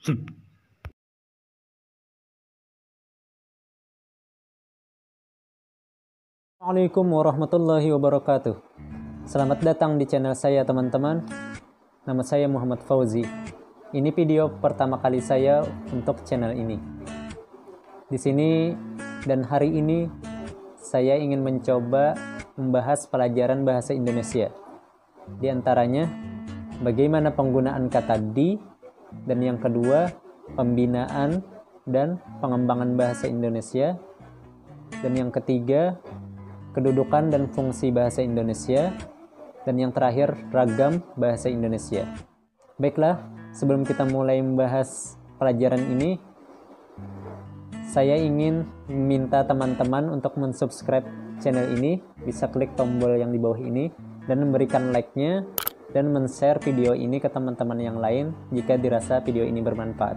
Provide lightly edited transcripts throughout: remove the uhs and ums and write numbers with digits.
Assalamualaikum warahmatullahi wabarakatuh. Selamat datang di channel saya teman-teman. Nama saya Muhammad Fauzi. Ini video pertama kali saya untuk channel ini. Di sini dan hari ini saya ingin mencoba membahas pelajaran bahasa Indonesia. Di antaranya bagaimana penggunaan kata di, dan yang kedua pembinaan dan pengembangan bahasa Indonesia, dan yang ketiga kedudukan dan fungsi bahasa Indonesia, dan yang terakhir ragam bahasa Indonesia. Baiklah, sebelum kita mulai membahas pelajaran ini, saya ingin meminta teman-teman untuk mensubscribe channel ini, bisa klik tombol yang di bawah ini dan memberikan like-nya dan men-share video ini ke teman-teman yang lain jika dirasa video ini bermanfaat,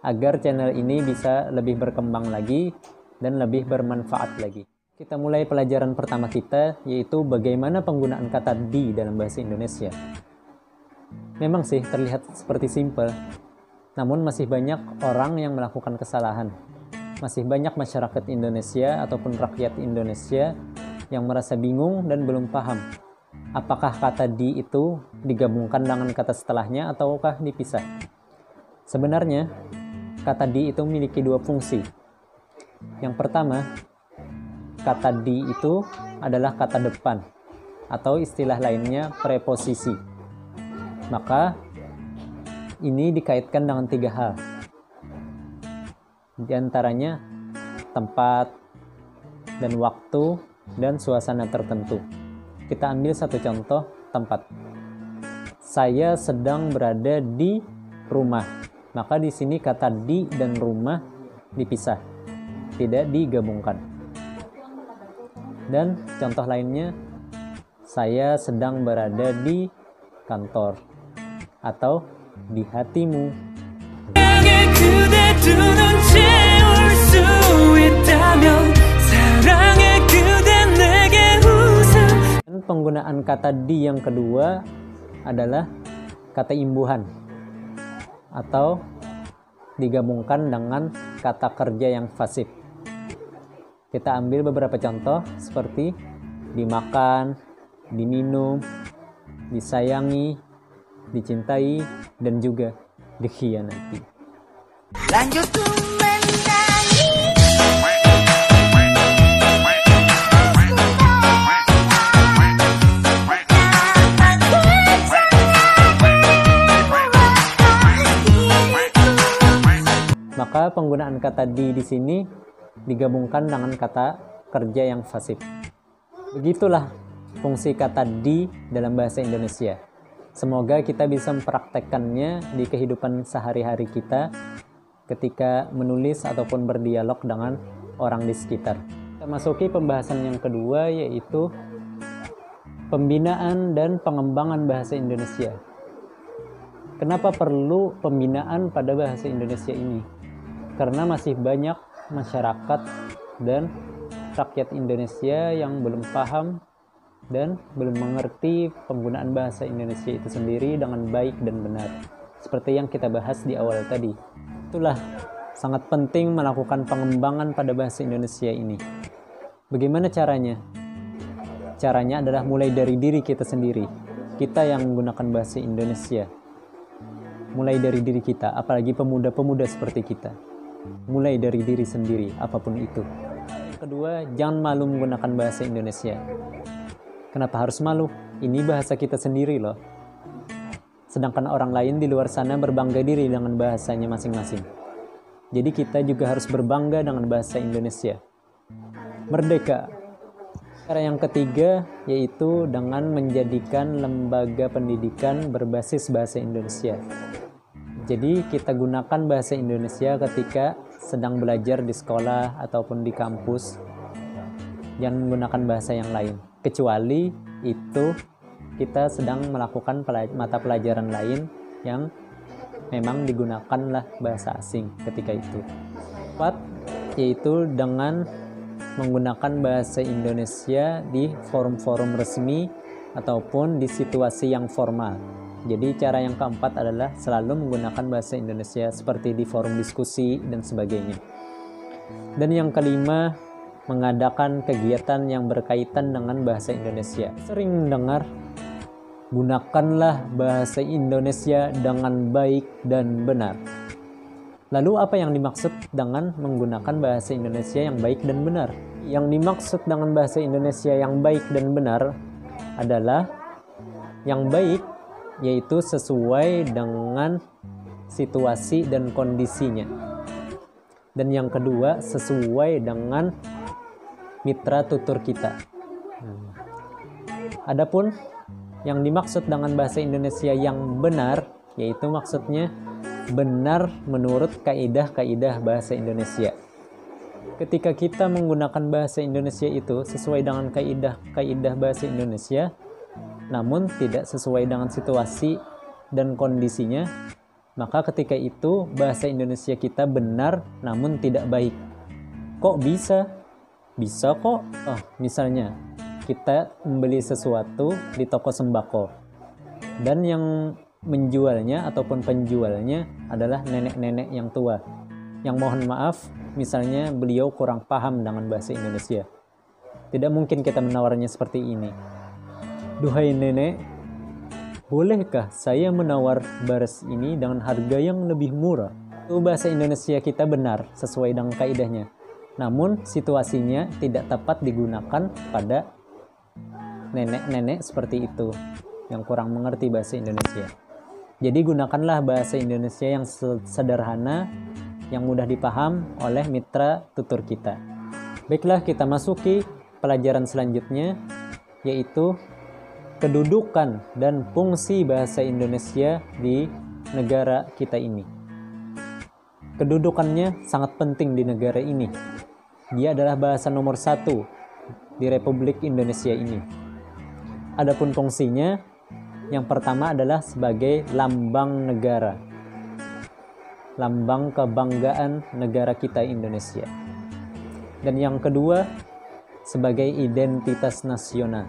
agar channel ini bisa lebih berkembang lagi dan lebih bermanfaat lagi. Kita mulai pelajaran pertama kita, yaitu bagaimana penggunaan kata di dalam bahasa Indonesia. Memang sih terlihat seperti simpel, namun masih banyak orang yang melakukan kesalahan. Masih banyak masyarakat Indonesia ataupun rakyat Indonesia yang merasa bingung dan belum paham apakah kata di itu digabungkan dengan kata setelahnya ataukah dipisah. Sebenarnya kata di itu memiliki dua fungsi. Yang pertama, kata di itu adalah kata depan atau istilah lainnya preposisi. Maka ini dikaitkan dengan tiga hal. Di antaranya tempat dan waktu dan suasana tertentu. Kita ambil satu contoh tempat. Saya sedang berada di rumah. Maka di sini kata di dan rumah dipisah, tidak digabungkan. Dan contoh lainnya, saya sedang berada di kantor atau di hatimu. Dan penggunaan kata di yang kedua adalah kata imbuhan atau digabungkan dengan kata kerja yang pasif. Kita ambil beberapa contoh seperti dimakan, diminum, disayangi, dicintai, dan juga dikhianati. Lanjut menyanyi. Maka penggunaan kata di sini digabungkan dengan kata kerja yang pasif. Begitulah fungsi kata di dalam bahasa Indonesia. Semoga kita bisa mempraktekkannya di kehidupan sehari-hari kita ketika menulis ataupun berdialog dengan orang di sekitar. Kita masuki pembahasan yang kedua, yaitu pembinaan dan pengembangan bahasa Indonesia. Kenapa perlu pembinaan pada bahasa Indonesia ini? Karena masih banyak masyarakat dan rakyat Indonesia yang belum paham dan belum mengerti penggunaan bahasa Indonesia itu sendiri dengan baik dan benar, seperti yang kita bahas di awal tadi. Itulah sangat penting melakukan pengembangan pada bahasa Indonesia ini. Bagaimana caranya? Caranya adalah mulai dari diri kita sendiri, kita yang menggunakan bahasa Indonesia. Mulai dari diri kita, apalagi pemuda-pemuda seperti kita. Mulai dari diri sendiri, apapun itu. Yang kedua, jangan malu menggunakan bahasa Indonesia. Kenapa harus malu? Ini bahasa kita sendiri loh. Sedangkan orang lain di luar sana berbangga diri dengan bahasanya masing-masing. Jadi kita juga harus berbangga dengan bahasa Indonesia. Merdeka. Cara yang ketiga yaitu dengan menjadikan lembaga pendidikan berbasis bahasa Indonesia. Jadi kita gunakan bahasa Indonesia ketika sedang belajar di sekolah ataupun di kampus. Jangan menggunakan bahasa yang lain. Kecuali itu kita sedang melakukan mata pelajaran lain yang memang digunakanlah bahasa asing ketika itu. Empat, yaitu dengan menggunakan bahasa Indonesia di forum-forum resmi ataupun di situasi yang formal. Jadi cara yang keempat adalah selalu menggunakan bahasa Indonesia seperti di forum diskusi dan sebagainya. Dan yang kelima, mengadakan kegiatan yang berkaitan dengan bahasa Indonesia. Sering mendengar, gunakanlah bahasa Indonesia dengan baik dan benar. Lalu apa yang dimaksud dengan menggunakan bahasa Indonesia yang baik dan benar? Yang dimaksud dengan bahasa Indonesia yang baik dan benar adalah yang baik yaitu sesuai dengan situasi dan kondisinya. Dan yang kedua, sesuai dengan mitra tutur kita. Adapun yang dimaksud dengan bahasa Indonesia yang benar, yaitu maksudnya benar menurut kaidah-kaidah bahasa Indonesia. Ketika kita menggunakan bahasa Indonesia itu sesuai dengan kaidah-kaidah bahasa Indonesia, namun tidak sesuai dengan situasi dan kondisinya, maka ketika itu bahasa Indonesia kita benar namun tidak baik. Kok bisa? Bisa kok. Misalnya kita membeli sesuatu di toko sembako dan yang menjualnya ataupun penjualnya adalah nenek-nenek yang tua, yang mohon maaf misalnya beliau kurang paham dengan bahasa Indonesia. Tidak mungkin kita menawarnya seperti ini. Duhai nenek, bolehkah saya menawar beras ini dengan harga yang lebih murah? Itu bahasa Indonesia kita benar sesuai dengan kaidahnya. Namun situasinya tidak tepat digunakan pada nenek-nenek seperti itu yang kurang mengerti bahasa Indonesia. Jadi gunakanlah bahasa Indonesia yang sederhana, yang mudah dipaham oleh mitra tutur kita. Baiklah, kita masuki pelajaran selanjutnya, yaitu kedudukan dan fungsi bahasa Indonesia di negara kita ini. Kedudukannya sangat penting di negara ini. Dia adalah bahasa nomor 1 di Republik Indonesia ini. Adapun fungsinya, yang pertama adalah sebagai lambang negara, lambang kebanggaan negara kita Indonesia. Dan yang kedua, sebagai identitas nasional.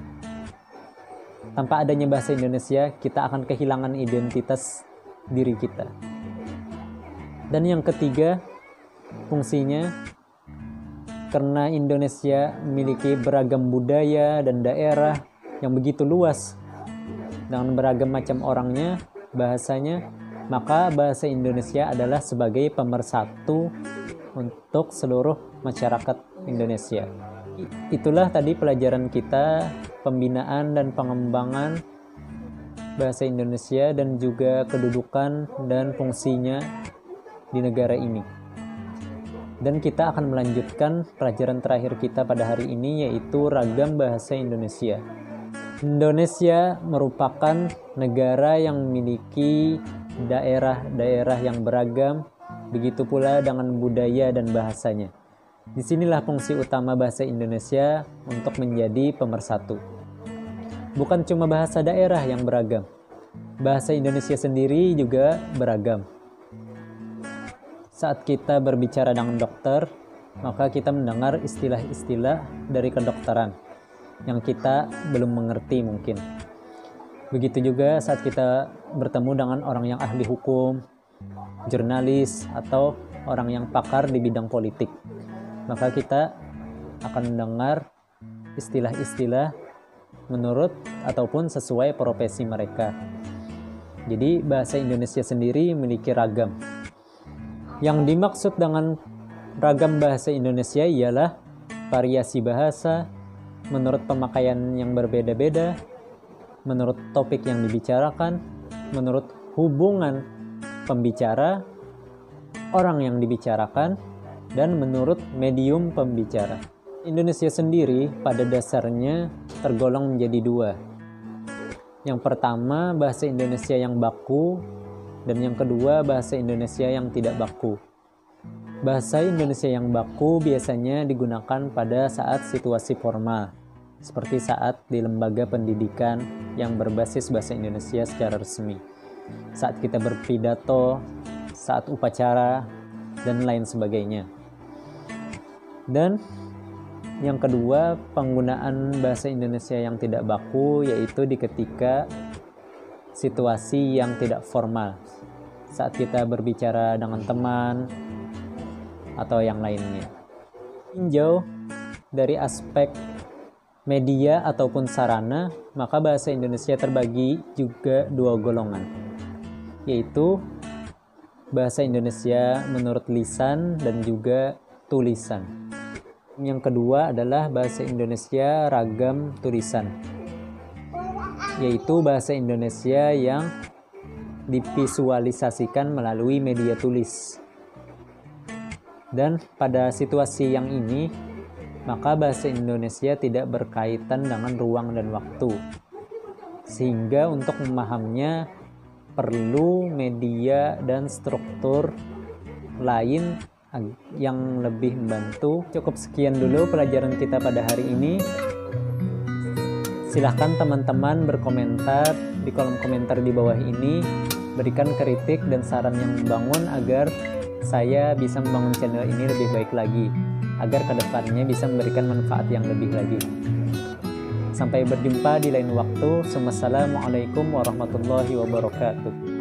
Tanpa adanya bahasa Indonesia, kita akan kehilangan identitas diri kita. Dan yang ketiga, fungsinya, karena Indonesia memiliki beragam budaya dan daerah yang begitu luas, dengan beragam macam orangnya, bahasanya, maka bahasa Indonesia adalah sebagai pemersatu untuk seluruh masyarakat Indonesia. Itulah tadi pelajaran kita, pembinaan dan pengembangan bahasa Indonesia dan juga kedudukan dan fungsinya di negara ini. Dan kita akan melanjutkan pelajaran terakhir kita pada hari ini, yaitu ragam bahasa Indonesia. Indonesia merupakan negara yang memiliki daerah-daerah yang beragam, begitu pula dengan budaya dan bahasanya. Disinilah fungsi utama bahasa Indonesia untuk menjadi pemersatu. Bukan cuma bahasa daerah yang beragam, bahasa Indonesia sendiri juga beragam. Saat kita berbicara dengan dokter, maka kita mendengar istilah-istilah dari kedokteran yang kita belum mengerti mungkin. Begitu juga saat kita bertemu dengan orang yang ahli hukum, jurnalis, atau orang yang pakar di bidang politik, maka kita akan mendengar istilah-istilah menurut ataupun sesuai profesi mereka. Jadi bahasa Indonesia sendiri memiliki ragam. Yang dimaksud dengan ragam bahasa Indonesia ialah variasi bahasa, menurut pemakaian yang berbeda-beda, menurut topik yang dibicarakan, menurut hubungan pembicara, orang yang dibicarakan, dan menurut medium pembicara. Indonesia sendiri pada dasarnya tergolong menjadi dua. Yang pertama, bahasa Indonesia yang baku, dan yang kedua, bahasa Indonesia yang tidak baku. Bahasa Indonesia yang baku biasanya digunakan pada saat situasi formal, seperti saat di lembaga pendidikan yang berbasis bahasa Indonesia secara resmi, saat kita berpidato, saat upacara, dan lain sebagainya. Dan yang kedua, penggunaan bahasa Indonesia yang tidak baku yaitu di ketika situasi yang tidak formal saat kita berbicara dengan teman atau yang lainnya. Tinjau dari aspek media ataupun sarana, maka bahasa Indonesia terbagi juga dua golongan, yaitu bahasa Indonesia menurut lisan dan juga tulisan. Yang kedua adalah bahasa Indonesia ragam tulisan, yaitu bahasa Indonesia yang divisualisasikan melalui media tulis. Dan pada situasi yang ini, maka bahasa Indonesia tidak berkaitan dengan ruang dan waktu, sehingga untuk memahaminya perlu media dan struktur lain yang lebih membantu. Cukup sekian dulu pelajaran kita pada hari ini. Silahkan teman-teman berkomentar di kolom komentar di bawah ini, berikan kritik dan saran yang membangun agar saya bisa membangun channel ini lebih baik lagi, agar kedepannya bisa memberikan manfaat yang lebih lagi. Sampai berjumpa di lain waktu. Wassalamualaikum warahmatullahi wabarakatuh.